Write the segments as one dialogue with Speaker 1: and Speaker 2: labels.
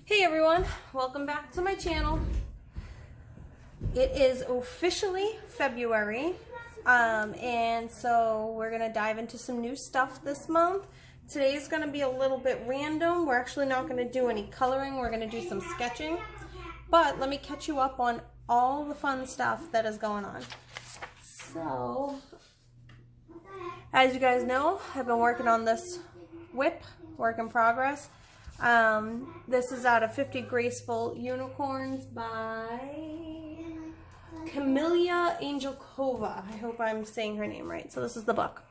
Speaker 1: Hey everyone, welcome back to my channel. It is officially February, and so we're gonna dive into some new stuff this month. Today's gonna be a little bit random. We're actually not gonna do any coloring, we're gonna do some sketching. But let me catch you up on all the fun stuff that is going on. So, as you guys know, I've been working on this whip, work in progress. This is out of 50 Graceful Unicorns by Camellia Angelkova. I hope I'm saying her name right. So this is the book.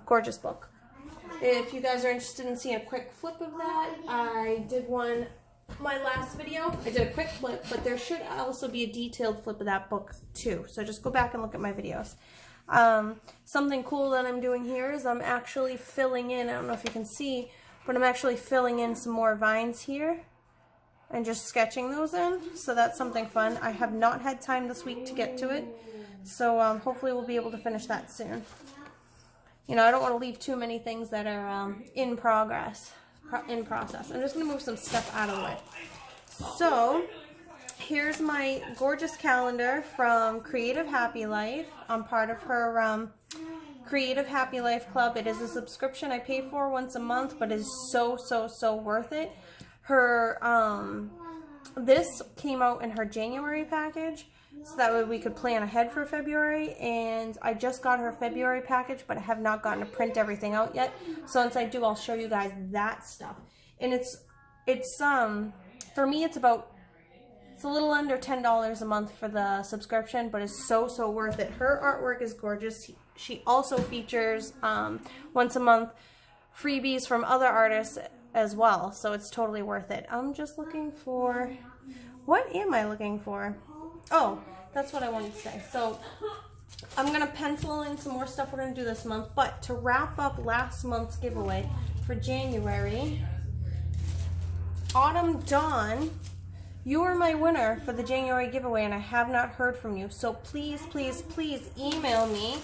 Speaker 1: Gorgeous book. If you guys are interested in seeing a quick flip of that, I did one, my last video. I did a quick flip, but there should also be a detailed flip of that book too. So just go back and look at my videos. Something cool that I'm doing here is I'm actually filling in, I don't know if you can see, but I'm actually filling in some more vines here and just sketching those in. So that's something fun. I have not had time this week to get to it. So hopefully we'll be able to finish that soon. You know, I don't want to leave too many things that are in process. I'm just going to move some stuff out of the way. So here's my gorgeous calendar from Creative Happy Life. I'm part of her Creative Happy Life Club. It is a subscription I pay for once a month, but it is so worth it. Her this came out in her January package, so that way we could plan ahead for February. And I just got her February package, but I have not gotten to print everything out yet. So once I do, I'll show you guys that stuff. And it's for me, it's a little under $10 a month for the subscription, but it's so worth it. Her artwork is gorgeous. She also features once a month freebies from other artists as well, so it's totally worth it. I'm just looking for, what am I looking for? Oh, that's what I wanted to say. So I'm going to pencil in some more stuff we're going to do this month, but to wrap up last month's giveaway for January, Autumn Dawn, you are my winner for the January giveaway, and I have not heard from you. So please email me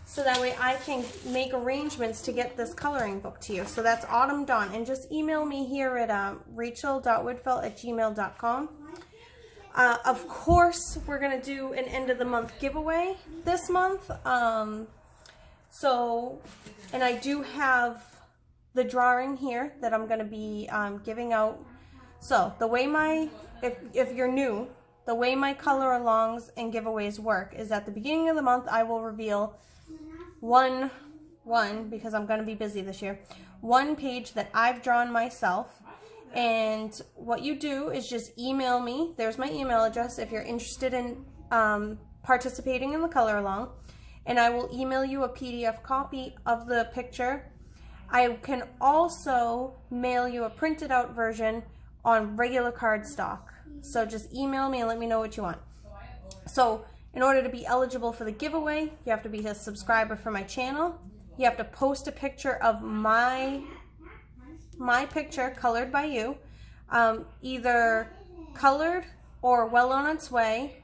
Speaker 1: so that way I can make arrangements to get this coloring book to you. So that's Autumn Dawn. And just email me here at rachel.woodfelt@gmail.com. Of course, we're going to do an end of the month giveaway this month. And I do have the drawing here that I'm going to be giving out. So the way if you're new, the way my color alongs and giveaways work is at the beginning of the month I will reveal one because I'm going to be busy this year, one page that I've drawn myself. And what you do is just email me. There's my email address if you're interested in participating in the color along, and I will email you a PDF copy of the picture. I can also mail you a printed out version on regular cardstock. So just email me and let me know what you want. So in order to be eligible for the giveaway, you have to be a subscriber for my channel. You have to post a picture of my picture colored by you, either colored or well on its way.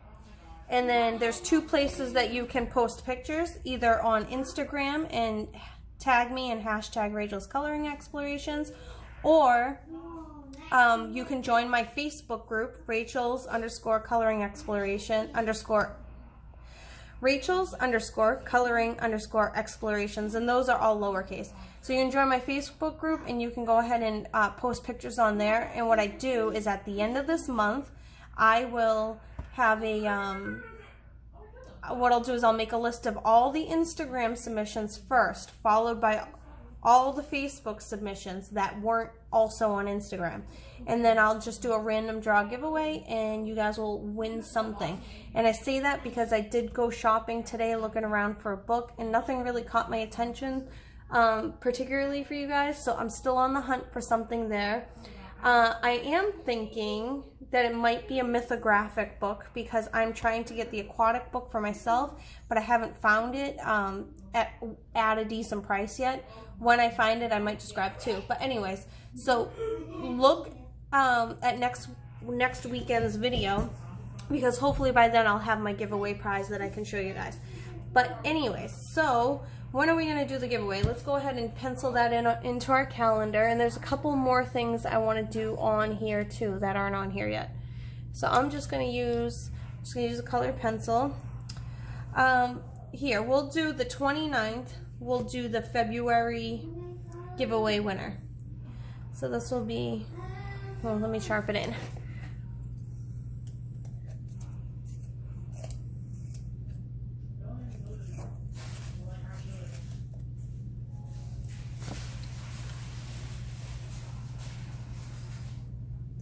Speaker 1: And then there's two places that you can post pictures, either on Instagram and tag me and hashtag Rachel's Coloring Explorations, or you can join my Facebook group, Rachel's Coloring Explorations, and those are all lowercase. So you can join my Facebook group and you can go ahead and post pictures on there. And what I do is at the end of this month, I will have what I'll do is I'll make a list of all the Instagram submissions first, followed by all the Facebook submissions that weren't also on Instagram. And then I'll just do a random draw giveaway and you guys will win something. And I say that because I did go shopping today looking around for a book and nothing really caught my attention, particularly for you guys. So I'm still on the hunt for something there. I am thinking that it might be a mythographic book because I'm trying to get the aquatic book for myself, but I haven't found it at a decent price yet. When I find it, I might just grab two. But anyways, so look at next weekend's video, because hopefully by then I'll have my giveaway prize that I can show you guys. But anyways, so when are we going to do the giveaway? Let's go ahead and pencil that into our calendar. And there's a couple more things I want to do on here too that aren't on here yet. So I'm just going to use a colored pencil. Here, we'll do the 29th. We'll do the February giveaway winner. So this will be, well, let me sharpen it in.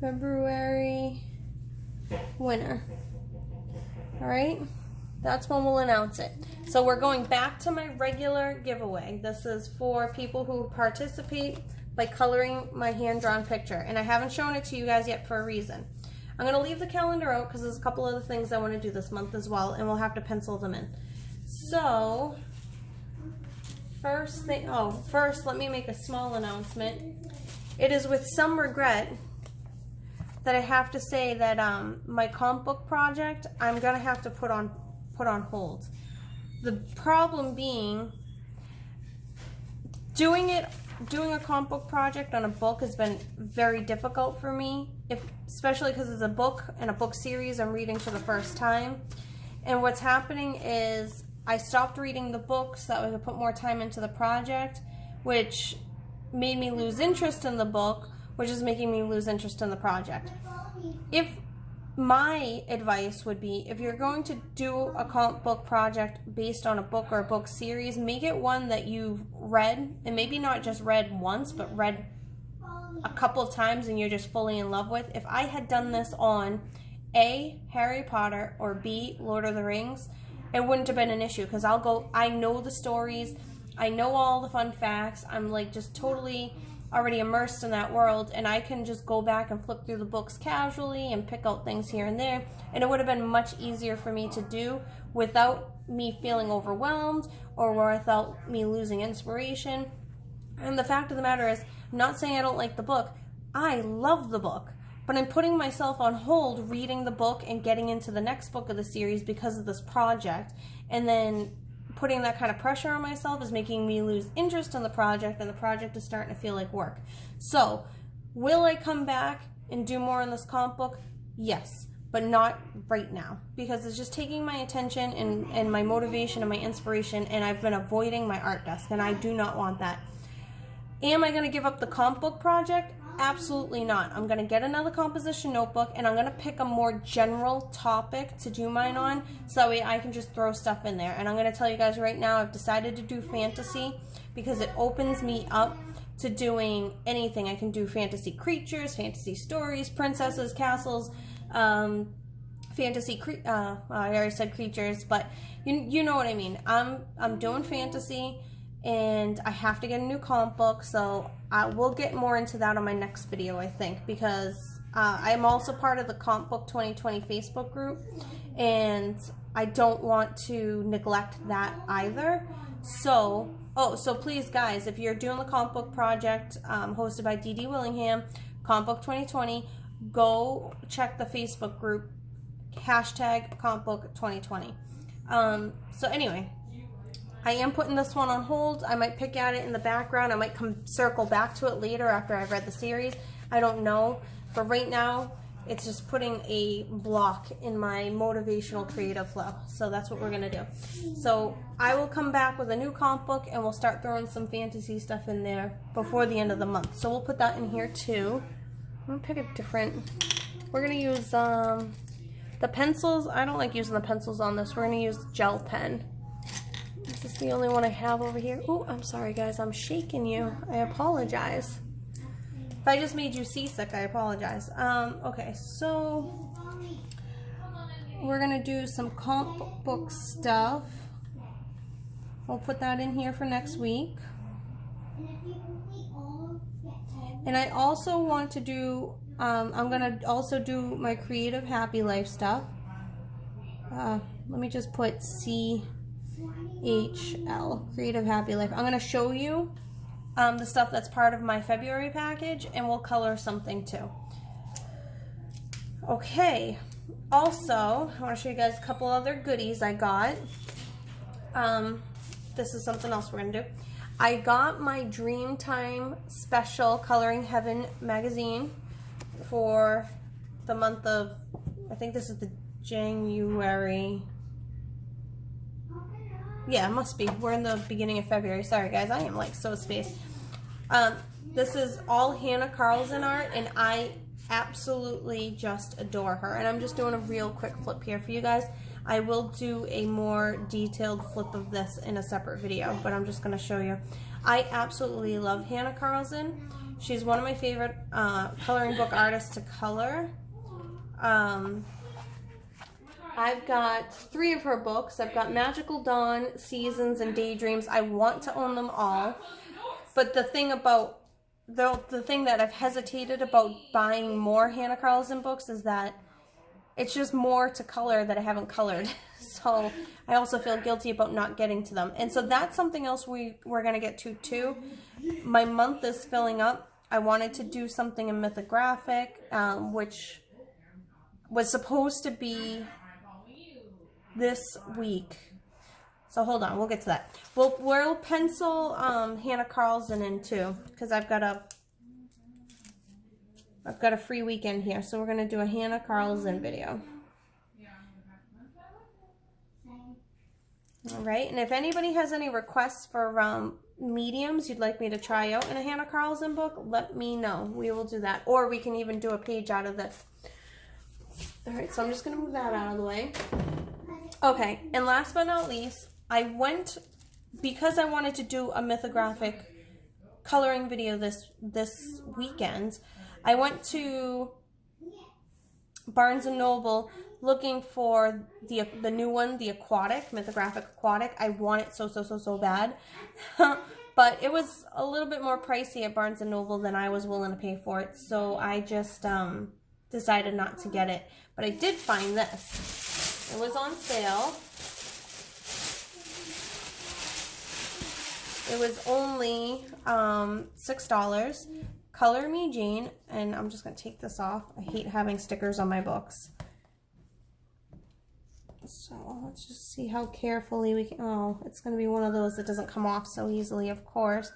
Speaker 1: February winner. All right, that's when we'll announce it. So we're going back to my regular giveaway. This is for people who participate by coloring my hand-drawn picture, and I haven't shown it to you guys yet for a reason. I'm going to leave the calendar out because there's a couple other things I want to do this month as well, and we'll have to pencil them in. So first, let me make a small announcement. It is with some regret that I have to say that my comic book project, I'm gonna have to put on hold. The problem being, doing a comic book project on a book has been very difficult for me, especially because it's a book and a book series I'm reading for the first time. And what's happening is I stopped reading the book so that I could put more time into the project, which made me lose interest in the book, which is making me lose interest in the project. If my advice would be, if you're going to do a comic book project based on a book or a book series, make it one that you've read, and maybe not just read once, but read a couple of times and you're just fully in love with. If I had done this on A, Harry Potter, or B, Lord of the Rings, it wouldn't have been an issue, because I know the stories, I know all the fun facts, I'm like just totally already immersed in that world, and I can just go back and flip through the books casually and pick out things here and there, and it would have been much easier for me to do without me feeling overwhelmed or without me losing inspiration. And the fact of the matter is, I'm not saying I don't like the book. I love the book, but I'm putting myself on hold reading the book and getting into the next book of the series because of this project, and then putting that kind of pressure on myself is making me lose interest in the project, and the project is starting to feel like work. So, will I come back and do more on this comic book? Yes, but not right now, because it's just taking my attention and my motivation and my inspiration, and I've been avoiding my art desk, and I do not want that. Am I going to give up the comic book project? Absolutely not. I'm going to get another composition notebook, and I'm going to pick a more general topic to do mine on, so that way I can just throw stuff in there. And I'm going to tell you guys right now, I've decided to do fantasy because it opens me up to doing anything. I can do fantasy creatures, fantasy stories, princesses, castles, I already said creatures, but you know what I mean. I'm doing fantasy, and I have to get a new comic book, so I will get more into that on my next video, I think, because I'm also part of the Comic Book 2020 Facebook group, and I don't want to neglect that either. So, so please, guys, if you're doing the comic book project hosted by D.D. Willingham, Comic Book 2020, go check the Facebook group, hashtag Comic Book 2020. So anyway, I am putting this one on hold. I might pick at it in the background. I might circle back to it later after I've read the series. I don't know. But right now, it's just putting a block in my motivational creative flow. So that's what we're going to do. So I will come back with a new comic book, and we'll start throwing some fantasy stuff in there before the end of the month. So we'll put that in here too. I'm going to pick a different... We're going to use the pencils. I don't like using the pencils on this. We're going to use gel pen. This is the only one I have over here. Oh, I'm sorry, guys. I'm shaking you. I apologize. If I just made you seasick, I apologize. Okay, so we're going to do some comic book stuff. We'll put that in here for next week. And I also want to do, I'm going to also do my Creative Happy Life stuff. Let me just put CHL, Creative Happy Life. I'm going to show you the stuff that's part of my February package, and we'll color something too. Okay, also, I want to show you guys a couple other goodies I got. This is something else we're gonna do. I got my Dreamtime Special Coloring Heaven magazine for the month of, I think this is the January. Yeah, it must be. We're in the beginning of February. Sorry guys, I am like so spaced. This is all Hannah Carlson art, and I absolutely just adore her. And I'm just doing a real quick flip here for you guys. I will do a more detailed flip of this in a separate video, but I'm just going to show you. I absolutely love Hannah Carlson. She's one of my favorite coloring book artists to color. I've got 3 of her books. I've got Magical Dawn, Seasons, and Daydreams. I want to own them all, but the thing about the thing that I've hesitated about buying more Hannah Carlson books is that it's just more to color that I haven't colored. So I also feel guilty about not getting to them. And so that's something else we're going to get to too. My month is filling up. I wanted to do something in mythographic, which was supposed to be this week. So hold on, we'll get to that. We'll pencil Hannah Carlson in too, because I've got a free weekend here, so we're gonna do a Hannah Carlson video. All right, and if anybody has any requests for mediums you'd like me to try out in a Hannah Carlson book, let me know. We will do that, or we can even do a page out of this. All right, so I'm just gonna move that out of the way. Okay, and last but not least, because I wanted to do a mythographic coloring video this weekend, I went to Barnes & Noble looking for the new one, the Aquatic, Mythographic Aquatic. I want it so bad. But it was a little bit more pricey at Barnes & Noble than I was willing to pay for it, so I just decided not to get it. But I did find this. It was on sale. It was only $6. Color Me Jane, and I'm just going to take this off. I hate having stickers on my books. So let's just see how carefully we can, oh, it's going to be one of those that doesn't come off so easily, of course.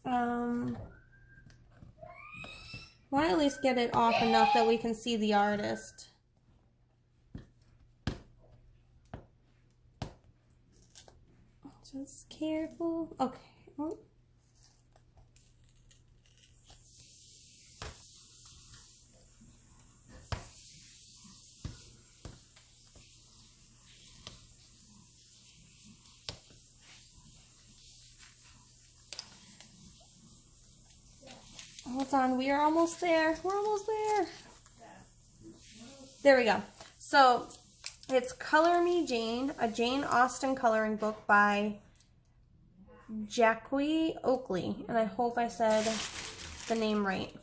Speaker 1: Want to at least get it off enough that we can see the artist. Just careful. Okay. Oh. Hold on, we are almost there. We're almost there. There we go. So it's Color Me Jane, a Jane Austen coloring book by Jackie Oakley, and I hope I said the name right.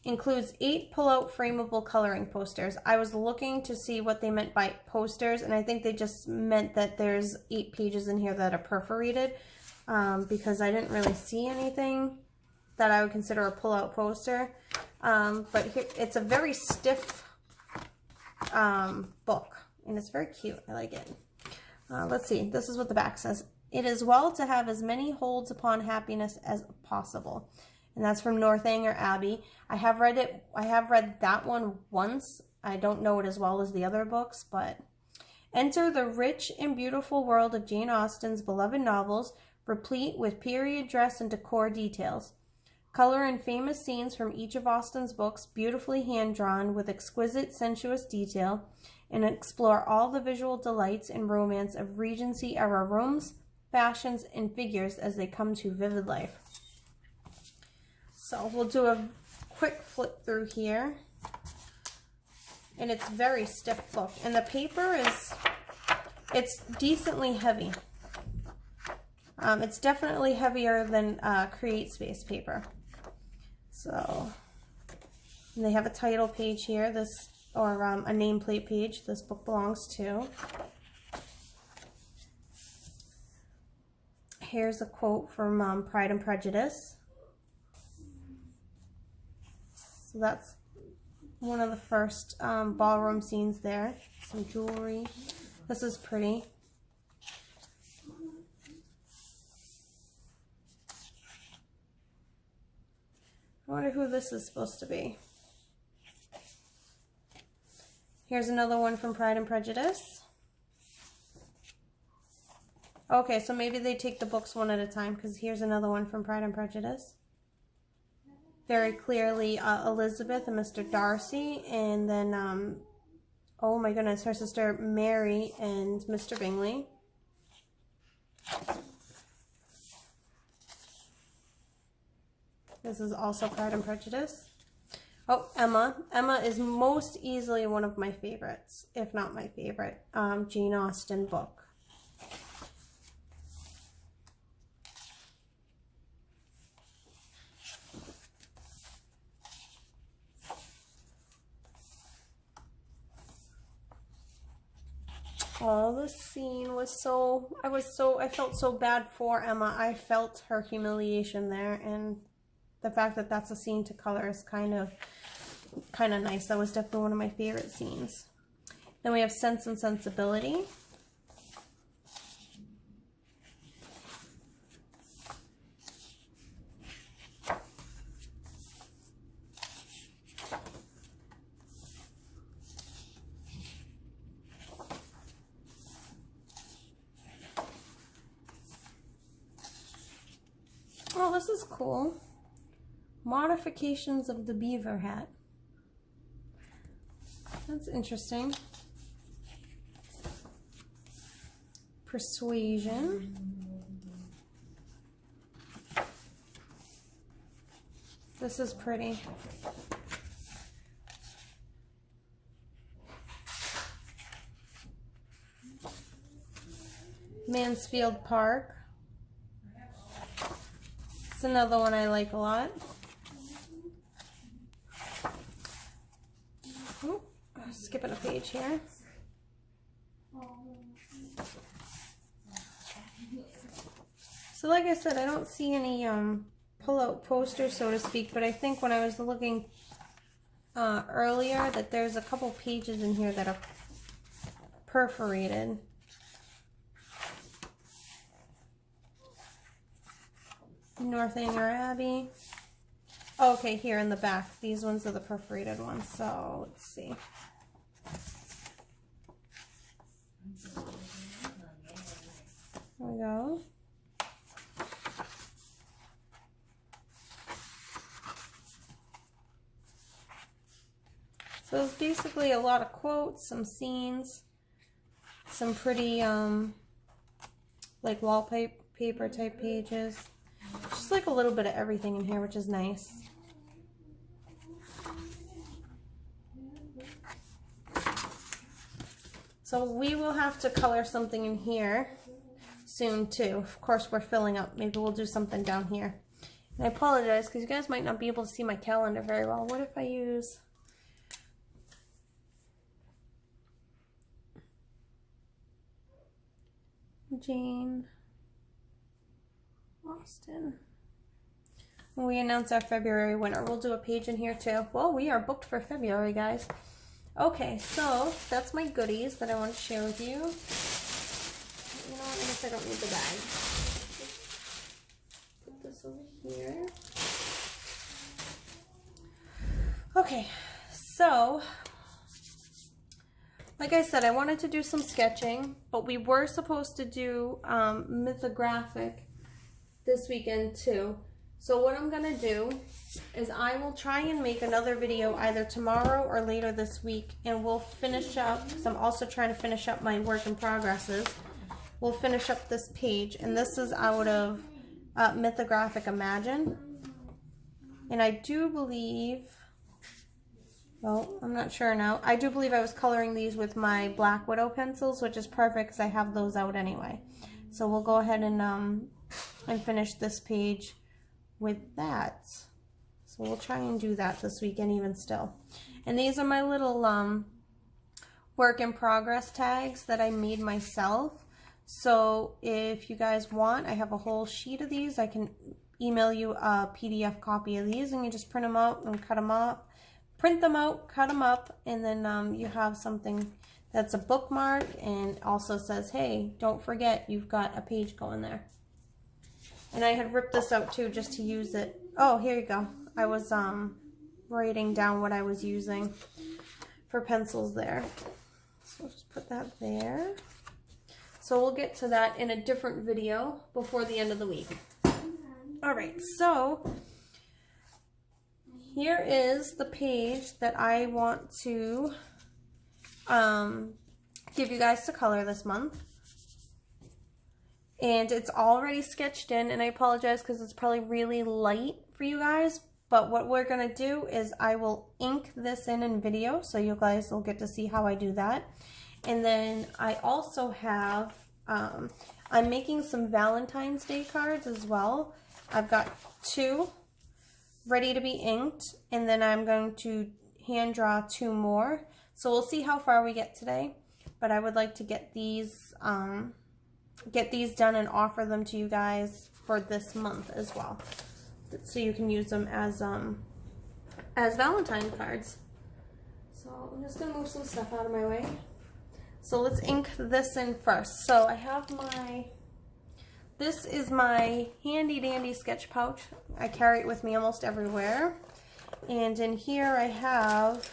Speaker 1: Includes 8 pull-out frameable coloring posters. I was looking to see what they meant by posters, and I think they just meant that there's 8 pages in here that are perforated, because I didn't really see anything that I would consider a pull-out poster. But here, it's a very stiff book, and it's very cute. I like it. Let's see. This is what the back says. It is well to have as many holds upon happiness as possible. And that's from Northanger Abbey. I have read it. I have read that one once. I don't know it as well as the other books, but enter the rich and beautiful world of Jane Austen's beloved novels, replete with period dress and decor details. Color in famous scenes from each of Austen's books, beautifully hand-drawn with exquisite, sensuous detail, and explore all the visual delights and romance of Regency-era rooms, fashions, and figures as they come to vivid life. So we'll do a quick flip through here. And it's a very stiff book. And the paper it's decently heavy. It's definitely heavier than Create Space paper. So, and they have a title page here, or a nameplate page this book belongs to. Here's a quote from Pride and Prejudice. So that's one of the first ballroom scenes there. Some jewelry. This is pretty. who this is supposed to be. Here's another one from Pride and Prejudice. Okay, so maybe they take the books one at a time, because here's another one from Pride and Prejudice. Very clearly Elizabeth and Mr. Darcy, and then, oh my goodness, her sister Mary and Mr. Bingley. This is also Pride and Prejudice. Oh, Emma. Emma is most easily one of my favorites, if not my favorite, Jane Austen book. Oh, the scene was so, I felt so bad for Emma. I felt her humiliation there, and the fact that that's a scene to color is kind of nice. That was definitely one of my favorite scenes. Then we have Sense and Sensibility. Oh, this is cool. Modifications of the beaver hat. That's interesting. Persuasion. This is pretty. Mansfield Park. It's another one I like a lot. Ooh, skipping a page here. So like I said, I don't see any pull-out posters, so to speak, but I think when I was looking earlier that there's a couple pages in here that are perforated. Northanger Abbey. Oh, okay, here in the back. These ones are the perforated ones. So let's see. There we go. So it's basically a lot of quotes, some scenes, some pretty like wallpaper type pages. Just like a little bit of everything in here, which is nice. So we will have to color something in here soon too. Of course, we're filling up. Maybe we'll do something down here. And I apologize because you guys might not be able to see my calendar very well. What if I use... Jane Austen. When we announce our February winner, we'll do a page in here too. Well, we are booked for February, guys. Okay, so that's my goodies that I want to share with you. You know what, I guess I don't need the bag. Put this over here. Okay, so like I said, I wanted to do some sketching, but we were supposed to do mythographic this weekend too. So what I'm gonna do is I will try and make another video either tomorrow or later this week, and we'll finish up, because I'm also trying to finish up my work in progresses. We'll finish up this page, and this is out of Mythographic Imagine. And I do believe, well, I'm not sure now. I do believe I was coloring these with my Black Widow pencils, which is perfect because I have those out anyway. So we'll go ahead and finish this page with that. So we'll try and do that this weekend even still. And these are my little work in progress tags that I made myself. So if you guys want, I have a whole sheet of these. I can email you a PDF copy of these, and you just print them out and cut them up. Print them out, cut them up, and then you have something that's a bookmark and also says, hey, don't forget you've got a page going there. And I had ripped this out too just to use it. Oh, here you go. I was writing down what I was using for pencils there. So we'll just put that there. So we'll get to that in a different video before the end of the week. Alright, so here is the page that I want to give you guys to color this month. And it's already sketched in, and I apologize because it's probably really light for you guys. But what we're going to do is I will ink this in video, so you guys will get to see how I do that. And then I also have, I'm making some Valentine's Day cards as well. I've got 2 ready to be inked, and then I'm going to hand draw 2 more. So we'll see how far we get today. But I would like to get these done and offer them to you guys for this month as well, so you can use them as Valentine cards. So I'm just gonna move some stuff out of my way. So let's ink this in first. So I have this is my handy dandy sketch pouch. I carry it with me almost everywhere. And in here I have,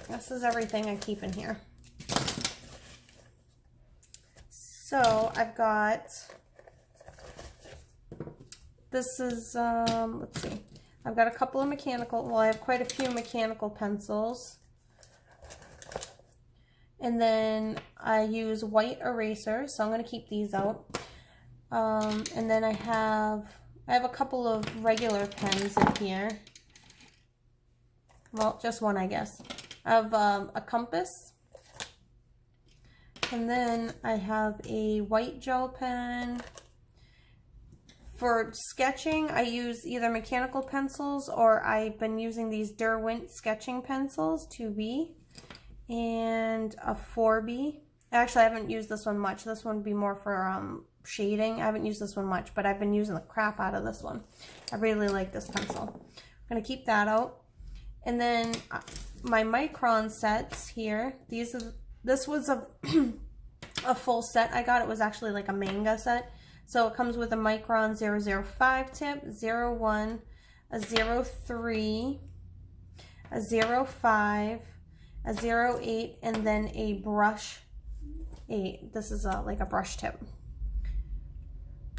Speaker 1: this is everything I keep in here. So I've got, this is, let's see, I've got a couple of mechanical, well, I have quite a few mechanical pencils. And then I use white erasers, so I'm going to keep these out. And then I have a couple of regular pens in here. Well, just one, I guess. I have a compass. And then I have a white gel pen. For sketching, I use either mechanical pencils, or I've been using these Derwent sketching pencils, 2B, and a 4B. Actually, I haven't used this one much. This one would be more for shading. I haven't used this one much, but I've been using the crap out of this one. I really like this pencil. I'm going to keep that out. And then my micron sets here. This was a full set I got. It was actually like a manga set. So it comes with a micron 005 tip, 01, a 03, a 05, a 08, and then a brush 8. This is like a brush tip.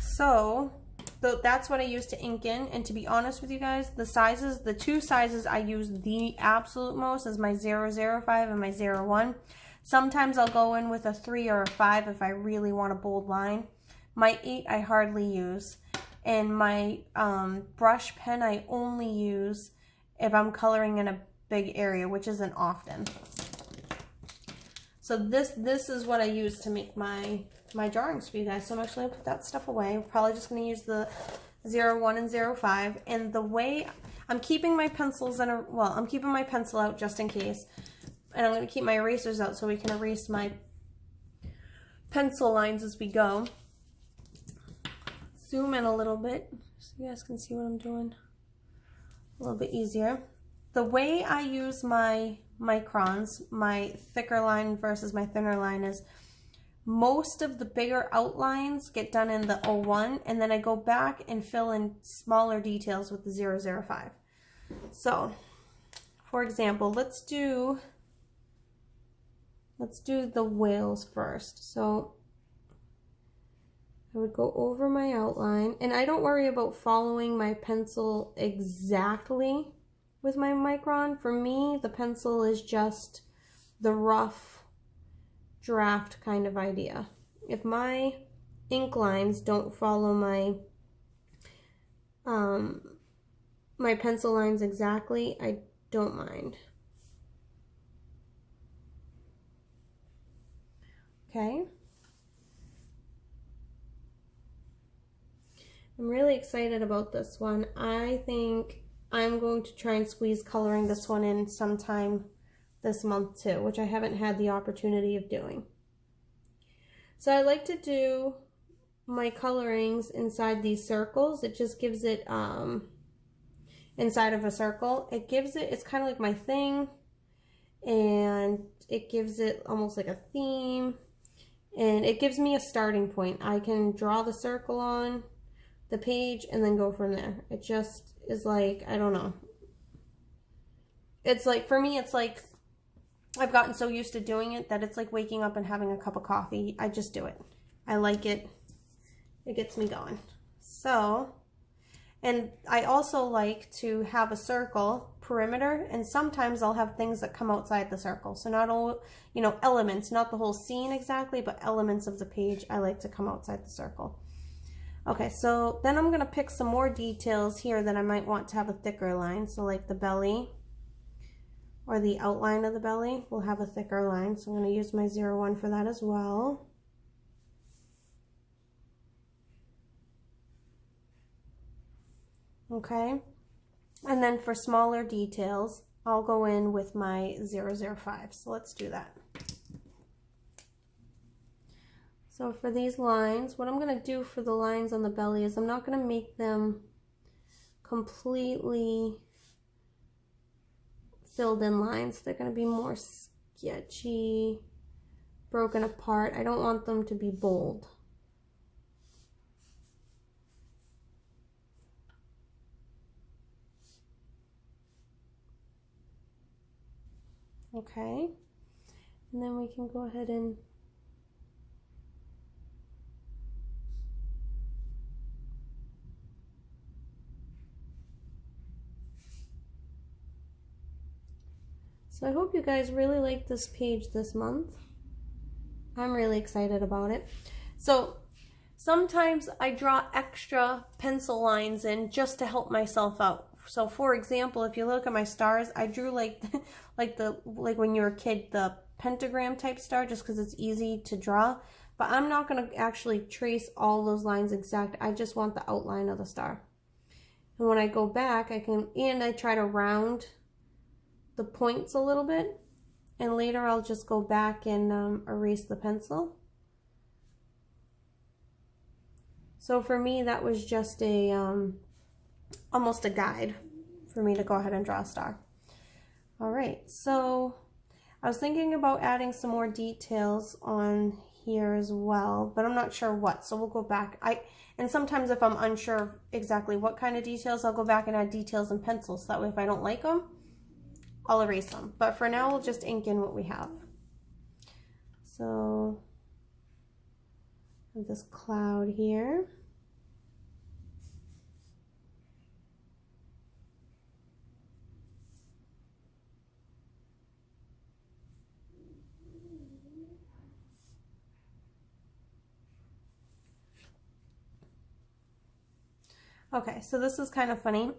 Speaker 1: So that's what I use to ink in. And to be honest with you guys, the 2 sizes I use the absolute most is my 005 and my 01. Sometimes I'll go in with a 3 or a 5 if I really want a bold line. My 8 I hardly use. And my brush pen I only use if I'm coloring in a big area, which isn't often. So this is what I use to make my drawings for you guys. So I'm actually going to put that stuff away. I'm probably just going to use the 01 and 05. And the way I'm keeping my pencils I'm keeping my pencil out just in case. And I'm going to keep my erasers out so we can erase my pencil lines as we go. Zoom in a little bit so you guys can see what I'm doing a little bit easier. The way I use my microns, my thicker line versus my thinner line, is most of the bigger outlines get done in the 01, and then I go back and fill in smaller details with the 005. So, for example, let's do the whales first. So I would go over my outline, and I don't worry about following my pencil exactly with my micron. For me, the pencil is just the rough draft kind of idea. If my ink lines don't follow my my pencil lines exactly, I don't mind. Okay. I'm really excited about this one. I think I'm going to try and squeeze coloring this one in sometime this month too, which I haven't had the opportunity of doing. So I like to do my colorings inside these circles. It just gives it, inside of a circle, it gives it, it's kind of like my thing, and it gives it almost like a theme, and it gives me a starting point. I can draw the circle on, the page and then go from there. It just is like, I don't know. It's like, for me, it's like, I've gotten so used to doing it that it's like waking up and having a cup of coffee. I just do it. I like it. It gets me going. So, and I also like to have a circle perimeter, and sometimes I'll have things that come outside the circle. So not all, you know, elements, not the whole scene exactly, but elements of the page I like to come outside the circle. Okay, so then I'm gonna pick some more details here that I might want to have a thicker line. So like the belly, or the outline of the belly will have a thicker line. So I'm gonna use my 01 for that as well. Okay, and then for smaller details, I'll go in with my 005. So let's do that. So for these lines, what I'm going to do for the lines on the belly is I'm not going to make them completely filled in lines. They're going to be more sketchy, broken apart. I don't want them to be bold. Okay, and then we can go ahead and so I hope you guys really like this page this month. I'm really excited about it. So sometimes I draw extra pencil lines in just to help myself out. So for example, if you look at my stars, I drew like like when you were a kid, the pentagram type star, just because it's easy to draw. But I'm not going to actually trace all those lines exact. I just want the outline of the star. And when I go back, I can, and I try to round the points a little bit. And later I'll just go back and erase the pencil. So for me, that was just a almost a guide for me to go ahead and draw a star. All right, so I was thinking about adding some more details on here as well, but I'm not sure what, so we'll go back. And sometimes if I'm unsure of exactly what kind of details, I'll go back and add details in pencils. So that way if I don't like them, I'll erase them. But for now, we'll just ink in what we have. So this cloud here. Okay, so this is kind of funny.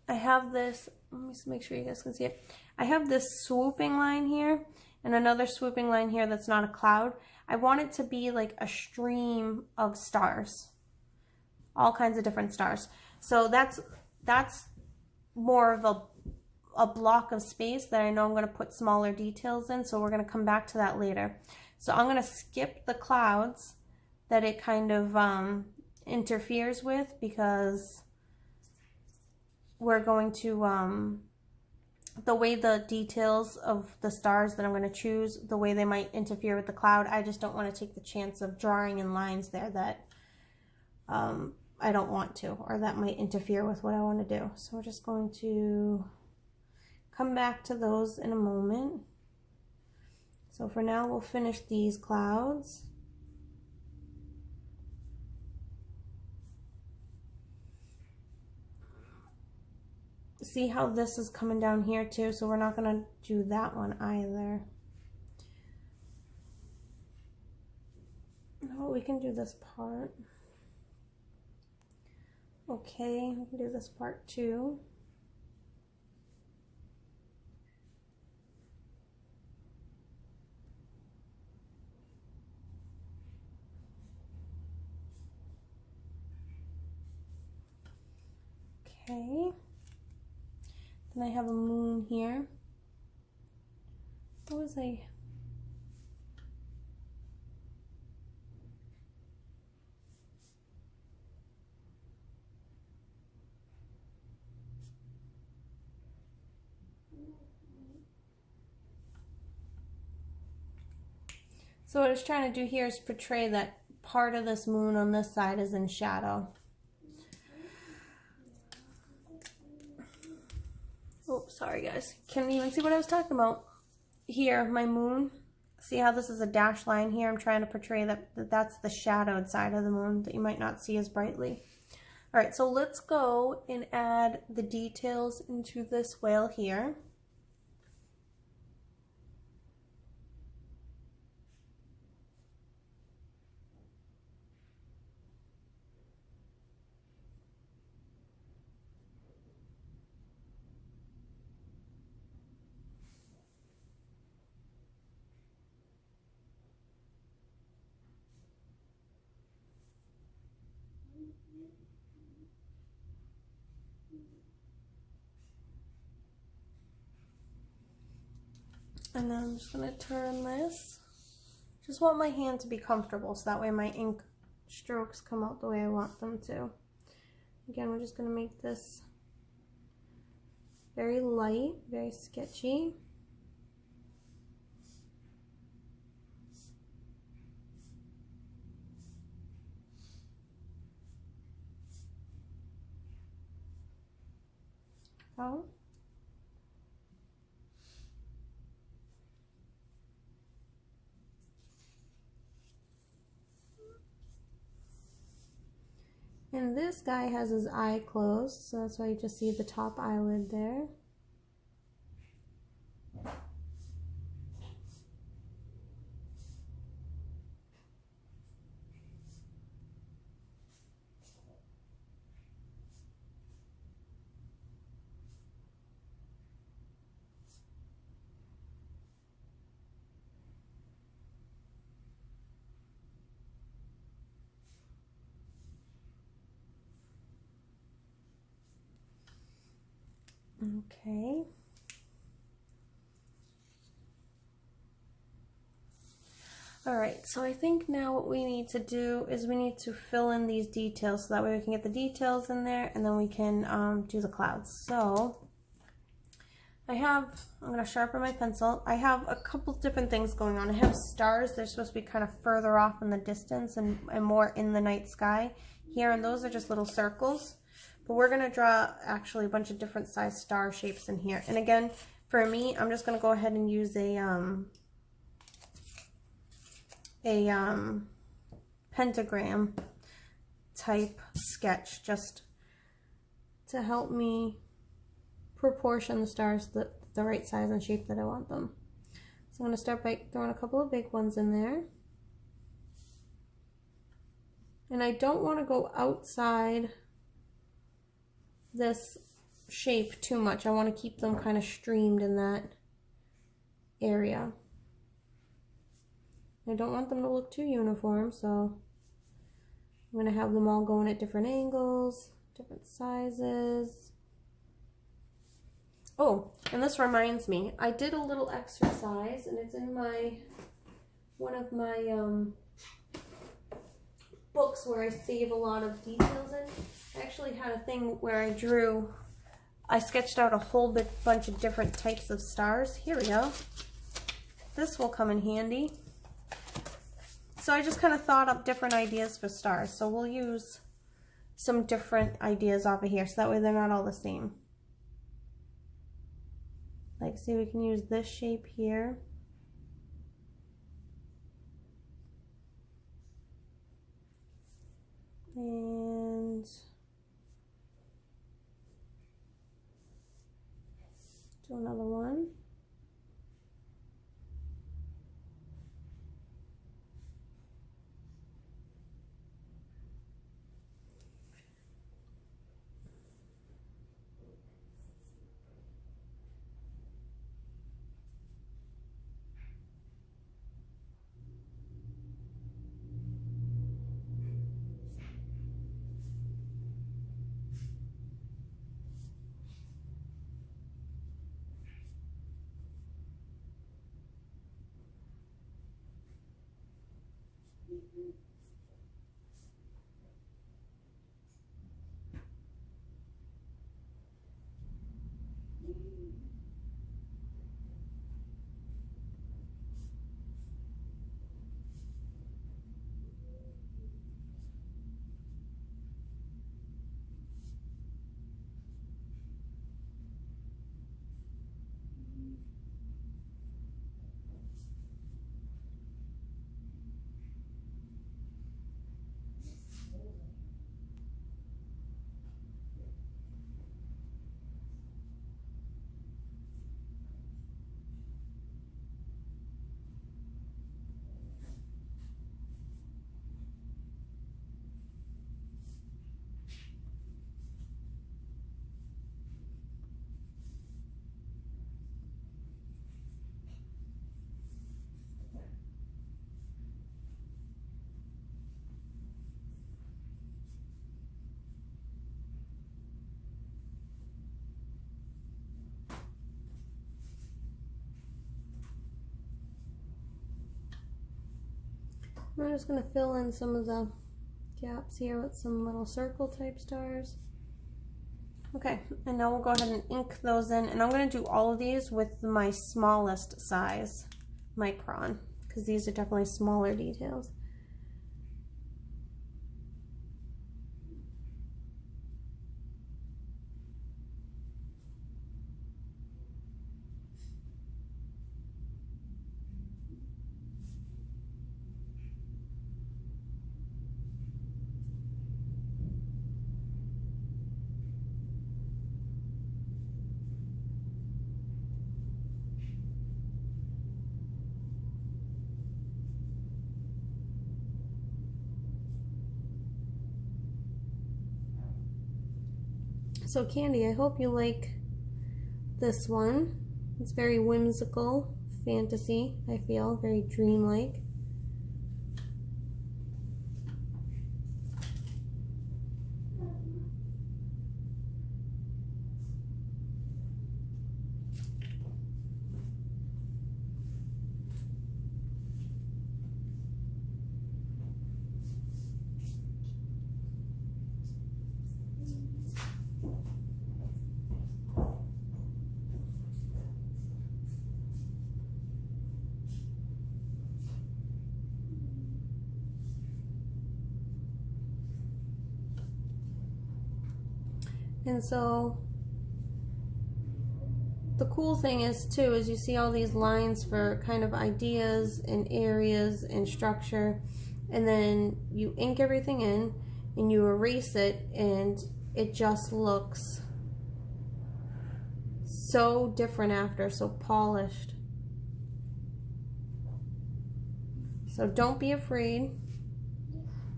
Speaker 1: I have this, let me make sure you guys can see it. I have this swooping line here and another swooping line here that's not a cloud. I want it to be like a stream of stars, all kinds of different stars. So that's more of a block of space that I know I'm going to put smaller details in, so we're going to come back to that later. So I'm going to skip the clouds that it kind of interferes with, because we're going to the way the details of the stars that I'm going to choose, the way they might interfere with the cloud, I just don't want to take the chance of drawing in lines there that I don't want to, or that might interfere with what I want to do. So we're just going to come back to those in a moment. So for now, we'll finish these clouds. See how this is coming down here too, so we're not going to do that one either. No, we can do this part. Okay, we can do this part too. Okay. Then I have a moon here. What was I? So what I was trying to do here is portray that part of this moon on this side is in shadow. sorry guys, can't even see what I was talking about. Here, my moon. See how this is a dashed line here? I'm trying to portray that's the shadowed side of the moon that you might not see as brightly. All right, so let's go and add the details into this whale here. And then I'm just going to turn this. Just want my hand to be comfortable so that way my ink strokes come out the way I want them to. Again, we're just going to make this very light, very sketchy. Oh. And this guy has his eye closed, so that's why you just see the top eyelid there. Okay. All right, so I think now what we need to do is we need to fill in these details so that way we can get the details in there and then we can do the clouds. So I'm going to sharpen my pencil. I have a couple different things going on. I have stars. They're supposed to be kind of further off in the distance and more in the night sky here, and those are just little circles. But we're going to draw actually a bunch of different size star shapes in here. And again, for me, I'm just going to go ahead and use a pentagram type sketch just to help me proportion the stars the right size and shape that I want them. So I'm going to start by throwing a couple of big ones in there. And I don't want to go outside this shape too much. I want to keep them kind of streamed in that area. I don't want them to look too uniform, so I'm going to have them all going at different angles, different sizes. Oh, and this reminds me, I did a little exercise, and it's in one of my books where I save a lot of details in. I actually had a thing where I sketched out a whole bunch of different types of stars. Here we go. This will come in handy. So I just kind of thought up different ideas for stars. So we'll use some different ideas off of here so that way they're not all the same. Like, see, we can use this shape here. And do another one. I'm just going to fill in some of the gaps here with some little circle type stars. Okay, and now we'll go ahead and ink those in, and I'm going to do all of these with my smallest size micron, because these are definitely smaller details. So Candy, I hope you like this one. It's very whimsical, fantasy, I feel, very dreamlike. And so the cool thing is too, is you see all these lines for kind of ideas and areas and structure, and then you ink everything in and you erase it, and it just looks so different after, so polished. So don't be afraid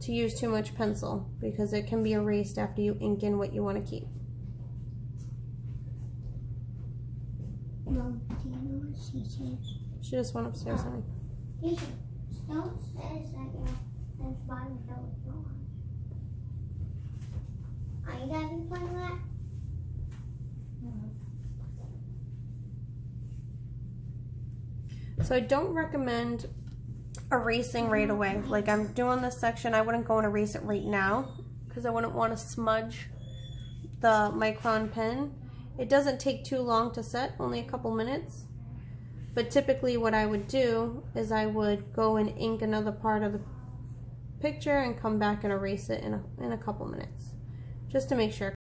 Speaker 1: to use too much pencil, because it can be erased after you ink in what you want to keep.
Speaker 2: Mom, do you know what she says?
Speaker 1: She just went upstairs, honey.
Speaker 2: Stone says that there's bottom hill with no eyes. Are you guys playing that?
Speaker 1: So I don't recommend erasing right away. Like I'm doing this section, I wouldn't go and erase it right now, because I wouldn't want to smudge the micron pen. It doesn't take too long to set, only a couple minutes. But typically what I would do is I would go and ink another part of the picture and come back and erase it in a couple minutes, just to make sure.